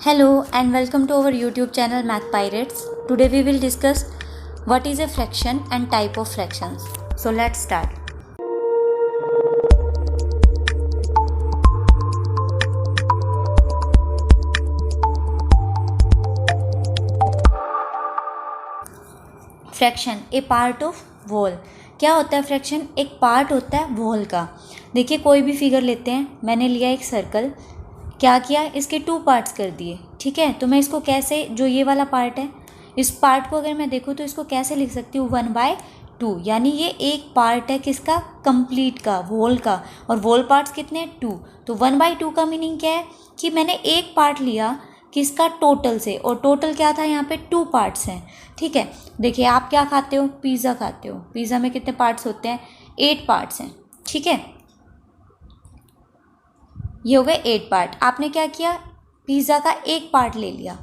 Hello and welcome to our YouTube channel Math Pirates. Today we will discuss what is a fraction and type of fractions. So let's start. Fraction A part of wall. क्या होता है fraction? एक part होता है wall का. देखिए कोई भी फिगर लेते हैं. मैंने लिया एक सर्कल. क्या किया? इसके टू पार्ट्स कर दिए. ठीक है, तो मैं इसको कैसे, जो ये वाला पार्ट है, इस पार्ट को अगर मैं देखूँ तो इसको कैसे लिख सकती हूँ? 1/2. यानी ये एक पार्ट है किसका? कंप्लीट का, वॉल का. और वॉल पार्ट्स कितने हैं? 2. तो 1/2 का मीनिंग क्या है? कि मैंने एक पार्ट लिया किसका? टोटल से. और टोटल क्या था? यहाँ पे 2 पार्ट्स हैं. ठीक है, देखिए आप क्या खाते हो? पिज़्ज़ा खाते हो. पिज़्ज़ा में कितने पार्ट्स होते हैं? 8 पार्ट्स हैं. ठीक है, ये हो गए 8 पार्ट. आपने क्या किया? पिज़्ज़ा का एक पार्ट ले लिया.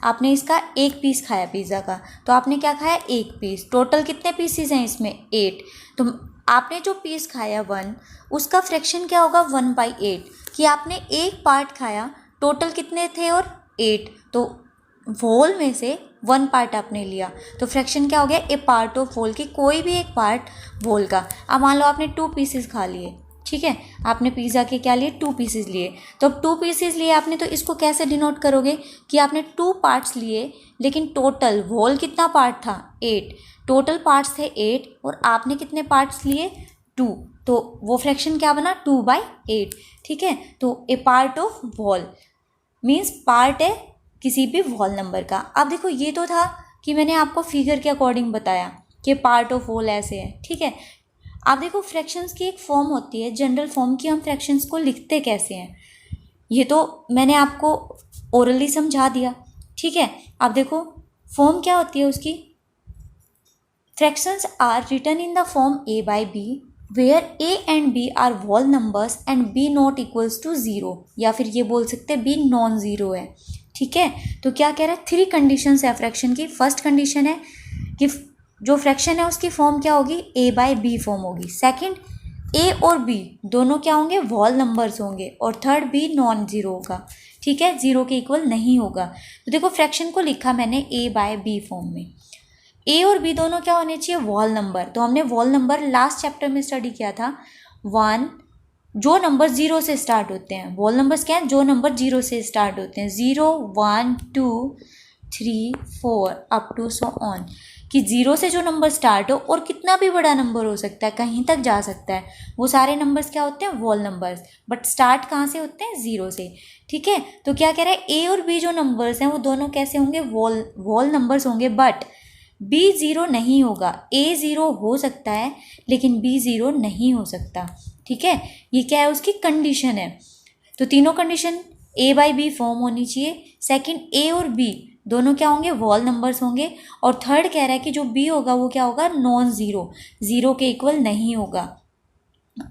आपने इसका एक पीस खाया पिज़्ज़ा का, तो आपने क्या खाया? एक पीस. टोटल कितने पीसेस हैं इसमें? 8. तो आपने जो पीस खाया 1, उसका फ्रैक्शन क्या होगा? 1/8. कि आपने एक पार्ट खाया, टोटल कितने थे? और 8. तो होल में से 1 पार्ट आपने लिया, तो फ्रैक्शन क्या हो गया? ए पार्ट ऑफ होल. की कोई भी एक पार्ट होल का. अब मान लो आपने 2 पीसेस खा लिए. ठीक है, आपने पिज़्ज़ा के क्या लिए? 2 पीसेस लिए. तो अब 2 पीसेस लिए आपने, तो इसको कैसे डिनोट करोगे? कि आपने 2 पार्ट्स लिए, लेकिन टोटल होल कितना पार्ट था? 8. टोटल पार्ट्स थे 8 और आपने कितने पार्ट्स लिए? 2. तो वो फ्रैक्शन क्या बना? 2/8. ठीक है, तो a part of whole means part है किसी भी होल नंबर का. अब देखो ये तो था कि मैंने आपको फिगर के अकॉर्डिंग बताया कि पार्ट ऑफ होल ऐसे है. ठीक है, अब देखो फ्रैक्शंस की एक फॉर्म होती है, जनरल फॉर्म की. हम फ्रैक्शंस को लिखते कैसे हैं ये तो मैंने आपको ओरली समझा दिया. ठीक है, अब देखो फॉर्म क्या होती है उसकी. Fractions are written in the form a/b where a and b are whole numbers and b not equals to 0. या फिर ये बोल सकते हैं b नॉन ज़ीरो है. ठीक है, तो क्या कह रहा है? 3 कंडीशंस है फ्रैक्शन की. फर्स्ट कंडीशन है कि जो फ्रैक्शन है उसकी फॉर्म क्या होगी? a/b फॉर्म होगी. सेकंड, a और b दोनों क्या होंगे? होल नंबर्स होंगे. और थर्ड, b नॉन ज़ीरो होगा. ठीक है, 0 के इक्वल नहीं होगा. तो देखो फ्रैक्शन को लिखा मैंने a/b फॉर्म में. a और b दोनों क्या होने चाहिए? Whole number. तो हमने होल नंबर लास्ट चैप्टर में स्टडी किया था. 1 जो नंबर 0 से स्टार्ट होते हैं. होल नंबर्स क्या हैं? जो नंबर 0 से स्टार्ट होते हैं. 0 1 2 3 4 अप टू सो ऑन. कि 0 से जो नंबर स्टार्ट हो और कितना भी बड़ा नंबर हो सकता है, कहीं तक जा सकता है, वो सारे नंबर्स क्या होते हैं? Whole numbers. बट स्टार्ट कहाँ से होते हैं? 0 से. ठीक है, तो क्या कह रहा है? ए और बी जो नंबर्स हैं वो दोनों कैसे होंगे? होल नंबर्स होंगे. बट बी 0 नहीं होगा. ए 0 हो सकता है लेकिन बी 0 नहीं हो सकता. ठीक है, ये क्या है? उसकी कंडीशन है. तो तीनों कंडीशन a/b फॉर्म होनी चाहिए. सेकंड, a और b दोनों क्या होंगे? होल नंबर्स होंगे. और थर्ड कह रहा है कि जो b होगा वो क्या होगा? Non zero. 0 के इक्वल नहीं होगा.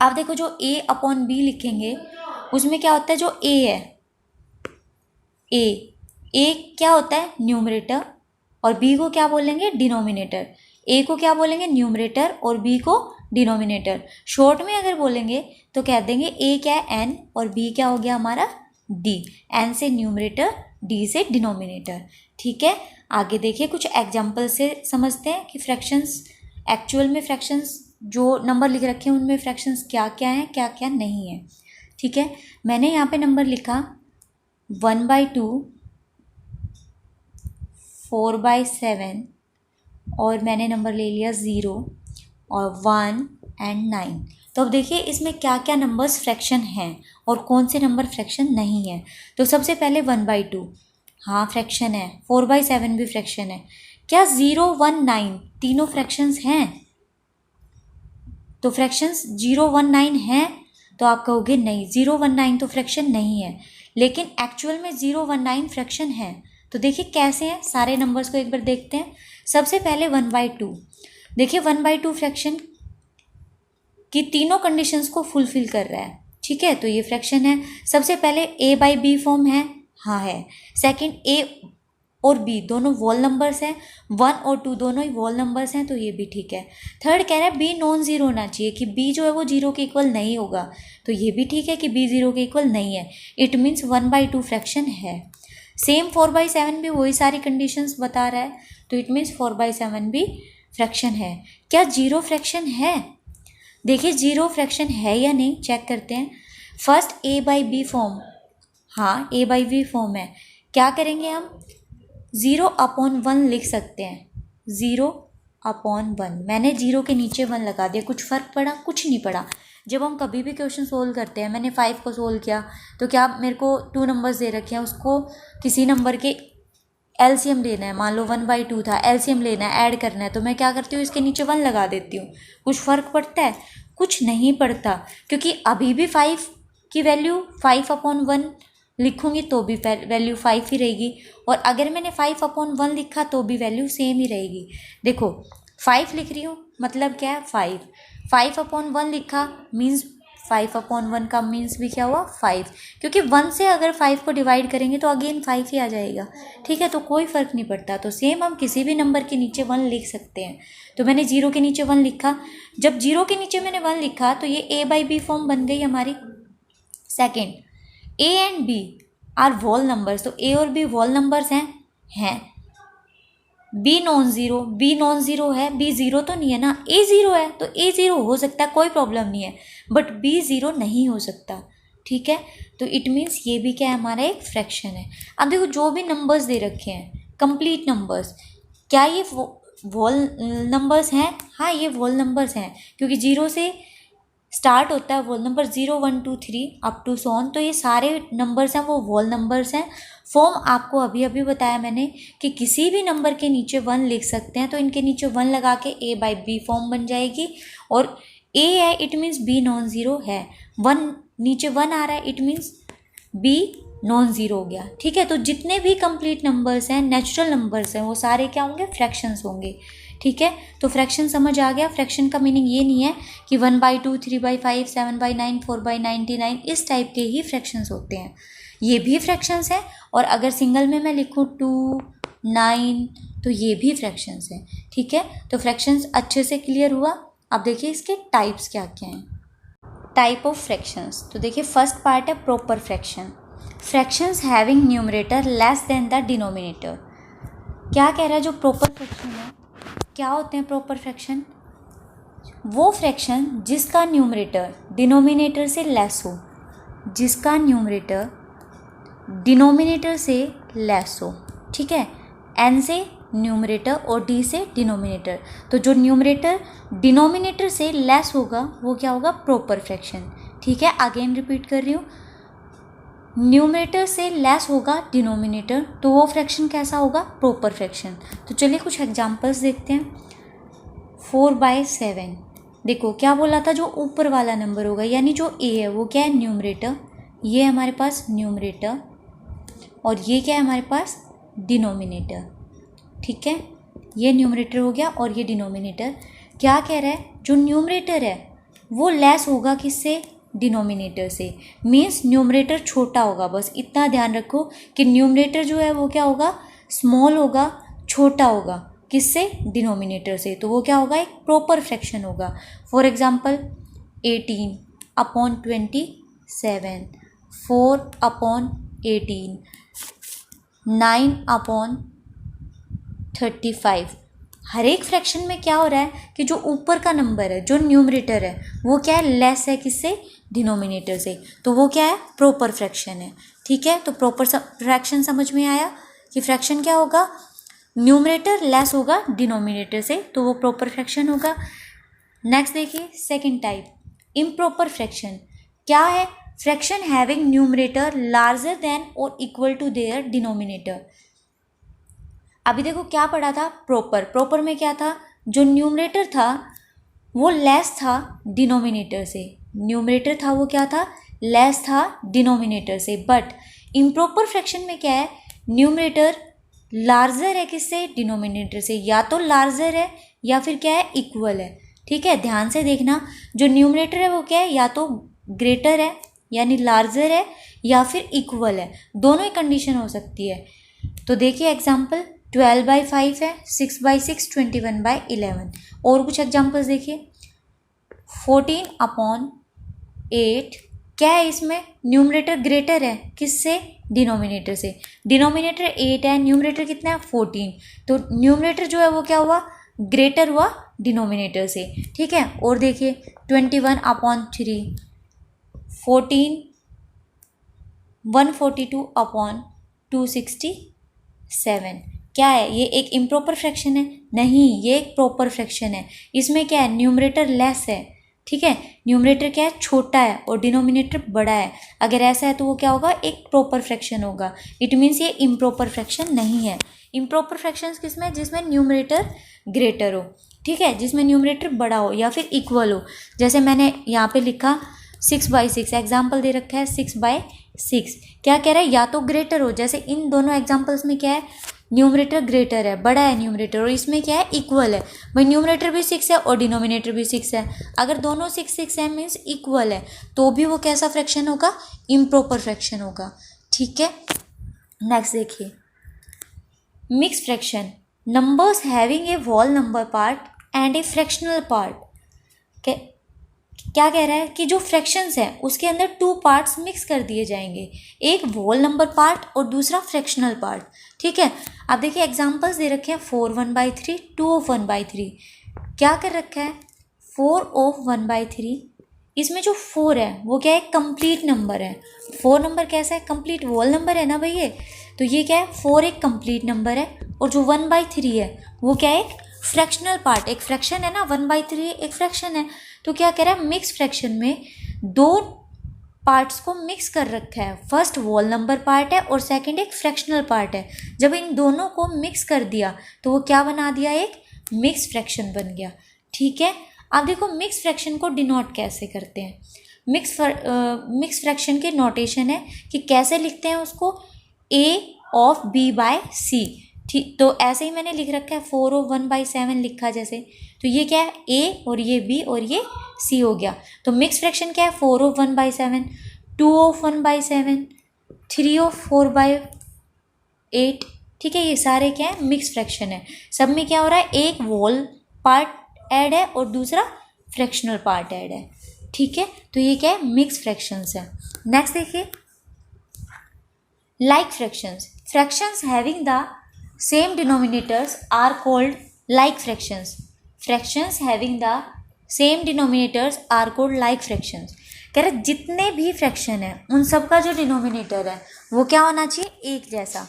अब देखो जो a/b लिखेंगे उसमें क्या होता है? जो a है, a क्या होता है? न्यूमरेटर. और b को क्या बोलेंगे? डिनोमिनेटर. a को क्या बोलेंगे? न्यूमरेटर. और b को डिनोमिनेटर. शॉर्ट में अगर बोलेंगे तो कह देंगे a क्या है? n. और b क्या हो गया हमारा? d. n से न्यूमरेटर, d से डिनोमिनेटर. ठीक है, आगे देखिए कुछ एग्जाम्पल से समझते हैं कि फ्रैक्शंस, एक्चुअल में फ्रैक्शंस जो नंबर लिख रखे हैं उनमें फ्रैक्शंस क्या क्या हैं, क्या क्या नहीं है. ठीक है, मैंने यहाँ पे नंबर लिखा 1/2, 4/7 और मैंने नंबर ले लिया 0 और 1 एंड 9. तो अब देखिए इसमें क्या क्या नंबर्स फ्रैक्शन हैं और कौन से नंबर फ्रैक्शन नहीं है. तो सबसे पहले 1/2, हाँ फ्रैक्शन है. 4/7 भी फ्रैक्शन है. क्या 0 1 9 तीनों फ्रैक्शंस हैं? तो फ्रैक्शंस 0 1 9 हैं. तो आप कहोगे नहीं, 0 1 9 तो फ्रैक्शन नहीं है. लेकिन एक्चुअल में 0 1 9 फ्रैक्शन है. तो देखिए कैसे हैं, सारे नंबर्स को एक बार देखते हैं. सबसे पहले 1/2. देखिए 1/2 फ्रैक्शन की तीनों कंडीशंस को फुलफिल कर रहा है. ठीक है, तो ये फ्रैक्शन है. सबसे पहले a/b फॉर्म है, हाँ है. सेकंड, a और b दोनों होल नंबर्स हैं. 1 और 2 दोनों ही होल नंबर्स हैं, तो ये भी ठीक है. थर्ड कह रहा है b नॉन ज़ीरो होना चाहिए, कि b जो है वो 0 के इक्वल नहीं होगा. तो ये भी ठीक है कि b 0 के इक्वल नहीं है. इट मीन्स 1/2 फ्रैक्शन है. सेम 4/7 भी वही सारी कंडीशंस बता रहा है, तो इट मीन्स 4/7 भी फ्रैक्शन है। क्या जीरो फ्रैक्शन है? देखिए जीरो फ्रैक्शन है या नहीं चेक करते हैं। फर्स्ट A/B फॉर्म, हाँ A/B फॉर्म है। क्या करेंगे हम? 0/1 लिख सकते हैं। 0/1, मैंने 0 के नीचे 1 लगा दिया। कुछ फ़र्क पड़ा? कुछ नहीं पड़ा। जब हम कभी भी क्वेश्चन सोल्व करते हैं, मैंने 5 को सोल्व किया तो क्या मेरे को 2 नंबर्स दे रखे हैं, उसको किसी नंबर के एलसीएम लेना है, मान लो 1/2 था, एलसीएम लेना है, ऐड करना है, तो मैं क्या करती हूँ, इसके नीचे 1 लगा देती हूँ। कुछ फ़र्क पड़ता है? कुछ नहीं पड़ता, क्योंकि अभी भी 5 की वैल्यू 5/1 लिखूँगी तो भी वैल्यू 5 ही रहेगी, और अगर मैंने 5/1 लिखा तो भी वैल्यू सेम ही रहेगी। देखो 5 लिख रही हूँ मतलब क्या है? 5/1 लिखा मीन्स 5/1 का मीन्स भी क्या हुआ? 5, क्योंकि 1 से अगर 5 को डिवाइड करेंगे तो अगेन 5 ही आ जाएगा। ठीक है, तो कोई फ़र्क नहीं पड़ता। तो सेम हम किसी भी नंबर के नीचे 1 लिख सकते हैं। तो मैंने 0 के नीचे 1 लिखा, जब 0 के नीचे मैंने 1 लिखा तो ये A/B फॉर्म बन गई हमारी। Second, A and B are whole numbers, तो A और B वॉल नंबर्स हैं। B नॉन ज़ीरो है, B ज़ीरो तो नहीं है ना, A ज़ीरो है, तो A ज़ीरो हो सकता है, कोई प्रॉब्लम नहीं है, बट B ज़ीरो नहीं हो सकता। ठीक है, तो इट मीन्स ये भी क्या है? हमारा एक फ्रैक्शन है। अब देखो जो भी नंबर्स दे रखे हैं कंप्लीट नंबर्स, क्या ये वॉल नंबर्स हैं? हाँ ये वॉल नंबर्स हैं, क्योंकि 0 से स्टार्ट होता है whole number, 0 1 2 3 up to so on, तो ये सारे नंबर्स हैं वो वॉल नंबर्स हैं। फॉर्म आपको अभी अभी बताया मैंने कि किसी भी नंबर के नीचे 1 लिख सकते हैं, तो इनके नीचे 1 लगा के A/B फॉर्म बन जाएगी, और A है it means B non zero है, 1 नीचे 1 आ रहा है it means B non zero हो गया। ठीक है, तो जितने भी कंप्लीट नंबर्स हैं, नेचुरल नंबर्स हैं, वो सारे क्या होंगे? फ्रैक्शंस होंगे। ठीक है, तो फ्रैक्शन समझ आ गया। फ्रैक्शन का मीनिंग ये नहीं है कि 1/2 3/5 7/9 4/99 इस टाइप के ही फ्रैक्शंस होते हैं, ये भी फ्रैक्शंस हैं, और अगर सिंगल में मैं लिखूँ 2 9 तो ये भी फ्रैक्शंस हैं। ठीक है, तो फ्रैक्शंस अच्छे से क्लियर हुआ। अब देखिए इसके टाइप्स क्या क्या हैं। टाइप ऑफ फ्रैक्शंस, तो देखिए फर्स्ट पार्ट है proper fraction. Fractions having numerator less than the denominator. क्या कह रहा है? जो प्रॉपर फ्रैक्शन है, क्या होते हैं प्रॉपर फ्रैक्शन? वो फ्रैक्शन जिसका न्यूमरेटर डिनोमिनेटर से लेस हो, जिसका न्यूमरेटर डिनोमिनेटर से लेस हो। ठीक है, n से न्यूमरेटर और d से डिनोमिनेटर, तो जो न्यूमरेटर डिनोमिनेटर से लेस होगा वो क्या होगा? Proper fraction. ठीक है, अगेन रिपीट कर रही हूँ, न्यूमरेटर से लेस होगा डिनोमिनेटर, तो वो फ्रैक्शन कैसा होगा? Proper fraction. तो चलिए कुछ एग्जांपल्स देखते हैं। 4/7, देखो क्या बोला था? जो ऊपर वाला नंबर होगा यानी जो A है वो क्या है? न्यूमरेटर, ये हमारे पास न्यूमरेटर, और ये क्या है हमारे पास? डिनोमिनेटर। ठीक है, ये न्यूमरेटर हो गया और ये डिनोमिनेटर। क्या कह रहा है? जो न्यूमरेटर है वो लेस होगा किससे? डिनोमिनेटर से, मीन्स न्यूमरेटर छोटा होगा। बस इतना ध्यान रखो कि न्यूमरेटर जो है वो क्या होगा? स्मॉल होगा, छोटा होगा, किससे? डिनोमिनेटर से, तो वो क्या होगा? एक प्रॉपर फ्रैक्शन होगा। For example 18/27, 4/18, 9/35। हर एक फ्रैक्शन में क्या हो रहा है कि जो ऊपर का नंबर है, जो न्यूमरेटर है, वो क्या है? लेस है किससे? डिनोमिनेटर से, तो वो क्या है? प्रॉपर फ्रैक्शन है। ठीक है, तो प्रॉपर फ्रैक्शन समझ में आया कि फ्रैक्शन क्या होगा? न्यूमरेटर लेस होगा डिनोमिनेटर से, तो वो प्रॉपर फ्रैक्शन होगा। नेक्स्ट देखिए सेकंड टाइप, इम्प्रॉपर फ्रैक्शन। क्या है? Fraction having numerator larger than और इक्वल टू देयर डिनोमिनेटर। अभी देखो क्या पढ़ा था? प्रॉपर में क्या था? जो न्यूमरेटर था वो लेस था डिनोमिनेटर से, न्यूमरेटर था वो क्या था? लेस था डिनोमिनेटर से। बट इम्प्रॉपर फ्रैक्शन में क्या है? न्यूमरेटर लार्जर है किससे? डिनोमिनेटर से, या तो लार्जर है या फिर क्या है? इक्वल है। ठीक है, ध्यान से देखना, जो न्यूमरेटर है वो क्या है? या तो ग्रेटर है यानी लार्जर है, या फिर इक्वल है, दोनों ही कंडीशन हो सकती है। तो देखिए एग्जाम्पल 12/5 है, 6/6, 21/11। और कुछ एग्जाम्पल्स देखिए, 14/8, क्या है इसमें, न्यूमरेटर ग्रेटर है किससे, डिनोमिनेटर से। डिनोमिनेटर 8 है, न्यूमरेटर कितना है 14, तो न्यूमरेटर जो है वो क्या हुआ, ग्रेटर हुआ डिनोमिनेटर से, ठीक है। और देखिए 21/3, 14, 142/267, क्या है ये, एक इम्प्रॉपर फ्रैक्शन है, नहीं ये एक प्रॉपर फ्रैक्शन है। इसमें क्या है, न्यूमरेटर लेस है, ठीक है, न्यूमरेटर क्या है, छोटा है और डिनोमिनेटर बड़ा है। अगर ऐसा है तो वो क्या होगा, एक प्रॉपर फ्रैक्शन होगा। इट मीन्स ये इम्प्रॉपर फ्रैक्शन नहीं है। इम्प्रॉपर फ्रैक्शंस किसमें, जिसमें न्यूमरेटर ग्रेटर हो, ठीक है, जिसमें न्यूमरेटर बड़ा हो या फिर इक्वल हो। जैसे मैंने यहाँ पे लिखा 6/6, एग्जाम्पल दे रखा है 6/6, क्या कह रहा है, या तो ग्रेटर हो, जैसे इन दोनों एग्जाम्पल्स में क्या है, न्यूमरेटर ग्रेटर है, बड़ा है न्यूमरेटर, और इसमें क्या है, इक्वल है। भाई न्यूमरेटर भी 6 है और डिनोमिनेटर भी 6 है, अगर दोनों 6 है मीन्स इक्वल है, तो भी वो कैसा फ्रैक्शन होगा, इम्प्रॉपर फ्रैक्शन होगा, ठीक है। नेक्स्ट देखिए, mix fraction, numbers having a whole number part and a fractional part. क्या कह रहा है कि जो फ्रैक्शंस है उसके अंदर 2 पार्ट्स मिक्स कर दिए जाएंगे, एक होल नंबर पार्ट और दूसरा फ्रैक्शनल पार्ट, ठीक है। अब देखिए एग्जांपल्स दे रखे हैं 4/1/3, 2/1/3। क्या कर रखा है, 4/1/3, इसमें जो 4 है वो क्या है, कंप्लीट नंबर है। 4 नंबर कैसा है, कंप्लीट होल नंबर है ना भाई ये, तो ये क्या है, 4 एक कंप्लीट नंबर है, और जो 1/3 है वो क्या है, एक फ्रैक्शनल पार्ट, एक फ्रैक्शन है ना, 1/3 एक फ्रैक्शन है। तो क्या कह रहा है, मिक्स फ्रैक्शन में 2 पार्ट्स को मिक्स कर रखा है, फर्स्ट होल नंबर पार्ट है और सेकंड एक फ्रैक्शनल पार्ट है। जब इन दोनों को मिक्स कर दिया तो वो क्या बना दिया, एक मिक्स फ्रैक्शन बन गया, ठीक है। अब देखो मिक्स फ्रैक्शन को डिनोट कैसे करते हैं। मिक्स फ्रैक्शन के नोटेशन है कि कैसे लिखते हैं उसको, A/B/C, ठीक, तो ऐसे ही मैंने लिख रखा है 4/1/7 लिखा जैसे, तो ये क्या है, A और ये B और ये C हो गया। तो मिक्स फ्रैक्शन क्या है, 4/1/7, 2/1/7, 3/4/8, ठीक है, ये सारे क्या है, मिक्स फ्रैक्शन है। सब में क्या हो रहा है, एक होल पार्ट ऐड है और दूसरा फ्रैक्शनल पार्ट ऐड है, ठीक है। तो ये क्या है, मिक्स फ्रैक्शंस है। नेक्स्ट देखिए, like fractions, fractions having the same denominators are called like fractions. Fractions having the same denominators are called like fractions. कह रहे जितने भी फ्रैक्शन है उन सब का जो डिनोमिनेटर है वो क्या होना चाहिए, एक जैसा।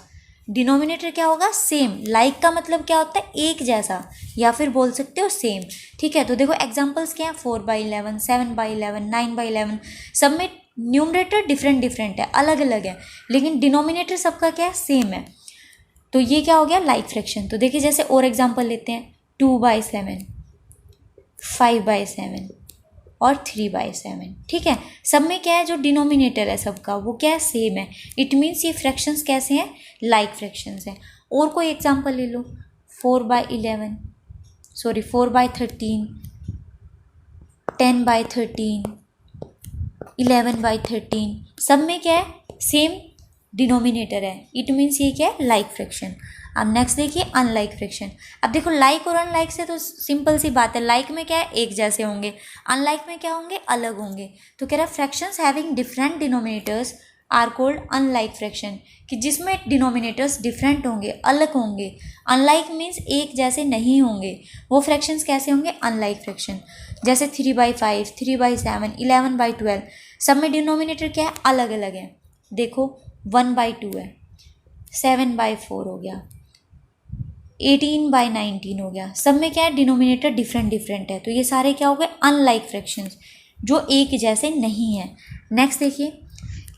डिनोमिनेटर क्या होगा, सेम। लाइक का मतलब क्या होता है, एक जैसा, या फिर बोल सकते हो सेम, ठीक है। तो देखो एग्जांपल्स क्या है, 4/11, 7/11, 9/11, सब में न्यूमरेटर डिफरेंट डिफरेंट है, अलग अलग है, लेकिन डिनोमिनेटर सबका क्या है, सेम है। तो ये क्या हो गया, लाइक फ्रैक्शन। तो देखिए जैसे और एग्जांपल लेते हैं, 2/7, 5/7 और 3/7, ठीक है। सब में क्या है, जो डिनोमिनेटर है सबका वो क्या है, सेम है। इट मीन्स ये फ्रैक्शंस कैसे हैं, लाइक फ्रैक्शंस हैं। और कोई एग्जांपल ले लो, 4/11, सॉरी 4/13, 10/13, 11/13, सब में क्या है, सेम डिनोमिनेटर है। इट मीन्स ये क्या है, लाइक फ्रैक्शन। अब नेक्स्ट देखिए, अनलाइक फ्रैक्शन। अब देखो लाइक और अनलाइक से तो सिंपल सी बात है, लाइक में क्या है, एक जैसे होंगे, अनलाइक में क्या होंगे, अलग होंगे। तो कह रहा है fractions having different denominators are called unlike fraction, कि जिसमें डिनोमिनेटर्स डिफरेंट होंगे, अलग होंगे। अनलाइक मीन्स एक जैसे नहीं होंगे, वो फ्रैक्शंस कैसे होंगे, अनलाइक फ्रैक्शन। जैसे 3/5, 3/7, 11/12, सब में डिनोमिनेटर क्या है, अलग अलग है। देखो 1/2 है, 7/4 हो गया, 18/19 हो गया, सब में क्या है, डिनोमिनेटर डिफरेंट डिफरेंट है। तो ये सारे क्या हो गए, अनलाइक फ्रैक्शंस, जो एक जैसे नहीं है। नेक्स्ट देखिए,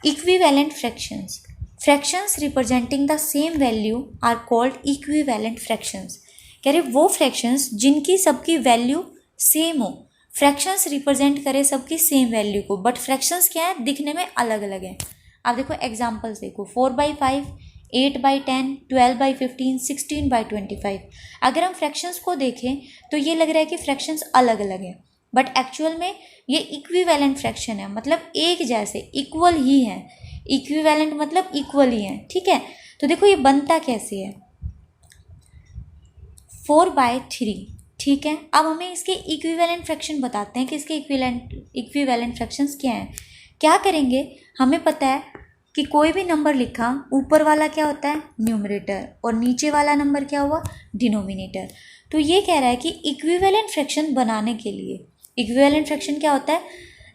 equivalent fractions, fractions representing the same value are called equivalent fractions. कह रहे वो फ्रैक्शंस जिनकी सबकी वैल्यू सेम हो, फ्रैक्शंस रिप्रेजेंट करे सबकी सेम वैल्यू को, बट फ्रैक्शंस क्या है, दिखने में अलग अलग है। अब देखो एग्जांपल्स देखो, 4/5, 8/10, 12/15, 16/25। अगर हम फ्रैक्शंस को देखें तो ये लग रहा है कि फ्रैक्शंस अलग अलग है, बट एक्चुअल में ये इक्विवेलेंट फ्रैक्शन है, मतलब एक जैसे, इक्वल ही है। इक्विवेलेंट मतलब इक्वल ही है, ठीक है। तो देखो ये बनता कैसे है, 4/3, ठीक है। अब हमें इसके इक्विवेलेंट फ्रैक्शन बताते हैं कि इसके इक्विवेलेंट फ्रैक्शंस क्या हैं, क्या करेंगे, हमें पता है कि कोई भी नंबर लिखा, ऊपर वाला क्या होता है न्यूमरेटर और नीचे वाला नंबर क्या हुआ डिनोमिनेटर। तो ये कह रहा है कि इक्विवेलेंट फ्रैक्शन बनाने के लिए, इक्विवेलेंट फ्रैक्शन क्या होता है,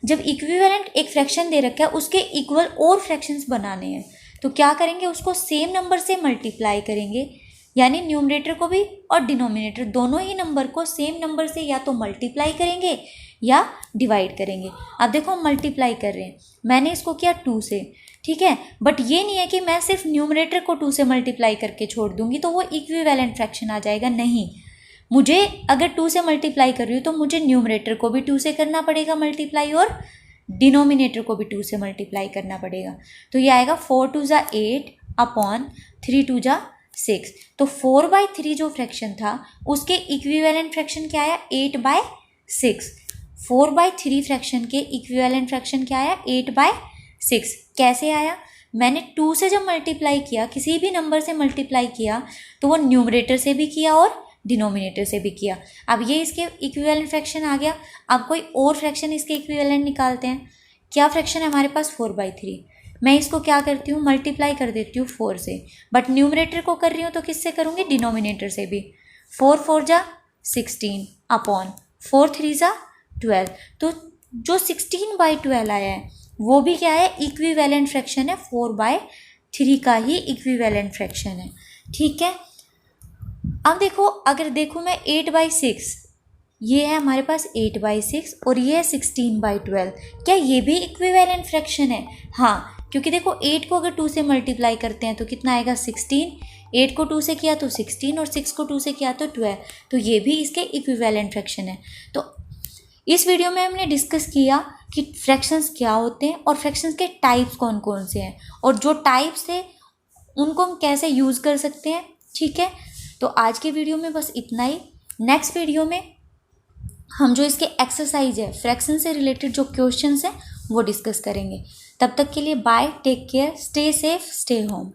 जब इक्विवेलेंट एक फ्रैक्शन दे रखा है उसके इक्वल और फ्रैक्शंस बनाने हैं, तो क्या करेंगे, उसको सेम नंबर से मल्टीप्लाई करेंगे, यानी न्यूमरेटर को भी और डिनोमिनेटर दोनों ही नंबर को सेम नंबर से या तो मल्टीप्लाई करेंगे या डिवाइड करेंगे। अब देखो हम मल्टीप्लाई कर रहे हैं, मैंने इसको किया 2 से, ठीक है, बट ये नहीं है कि मैं सिर्फ न्यूमरेटर को 2 से मल्टीप्लाई करके छोड़ दूंगी तो वो इक्विवेलेंट फ्रैक्शन आ जाएगा, नहीं। मुझे अगर 2 से मल्टीप्लाई कर रही हूँ तो मुझे न्यूमरेटर को भी 2 से करना पड़ेगा मल्टीप्लाई और डिनोमिनेटर को भी 2 से मल्टीप्लाई करना पड़ेगा। तो ये आएगा 4 2 ज़ा 8 अपॉन 3 2 ज़ा 6। तो 4/3 जो फ्रैक्शन था उसके इक्विवेलेंट फ्रैक्शन क्या आया 8/6। 4/3 फ्रैक्शन के इक्विवेलेंट फ्रैक्शन क्या आया 8/6। कैसे आया, मैंने 2 से जब मल्टीप्लाई किया, किसी भी नंबर से मल्टीप्लाई किया तो वो न्यूमरेटर से भी किया और डिनोमिनेटर से भी किया। अब ये इसके इक्विवेलेंट फ्रैक्शन आ गया। अब कोई और फ्रैक्शन इसके इक्विवेलेंट निकालते हैं। क्या फ्रैक्शन है हमारे पास 4/3। मैं इसको क्या करती हूँ मल्टीप्लाई कर देती हूँ 4 से, बट न्यूमरेटर को कर रही हूँ तो किससे करूँगी डिनोमिनेटर से भी। 4 4 जा 16 अपॉन 4 3 जा 12। तो जो 16/12 आया है वो भी क्या है इक्विवेलेंट फ्रैक्शन है, 4/3 का ही इक्विवेलेंट फ्रैक्शन है, ठीक है। अब देखो, अगर देखो मैं 8/6, ये है हमारे पास 8/6 और ये है 16/12, क्या ये भी इक्विवेलेंट फ्रैक्शन है? हाँ, क्योंकि देखो 8 को अगर 2 से मल्टीप्लाई करते हैं तो कितना आएगा 16, 8 को 2 से किया तो 16 और 6 को 2 से किया तो 12, तो ये भी इसके इक्विवेलेंट फ्रैक्शन है। तो इस वीडियो में हमने डिस्कस किया कि फ्रैक्शंस क्या होते हैं और फ्रैक्शंस के टाइप्स कौन कौन से हैं और जो टाइप्स है उनको हम कैसे यूज़ कर सकते हैं, ठीक है। तो आज के वीडियो में बस इतना ही। नेक्स्ट वीडियो में हम जो इसके एक्सरसाइज है, फ्रैक्शन से रिलेटेड जो क्वेश्चंस हैं वो डिस्कस करेंगे। तब तक के लिए bye, take care, stay safe, stay home.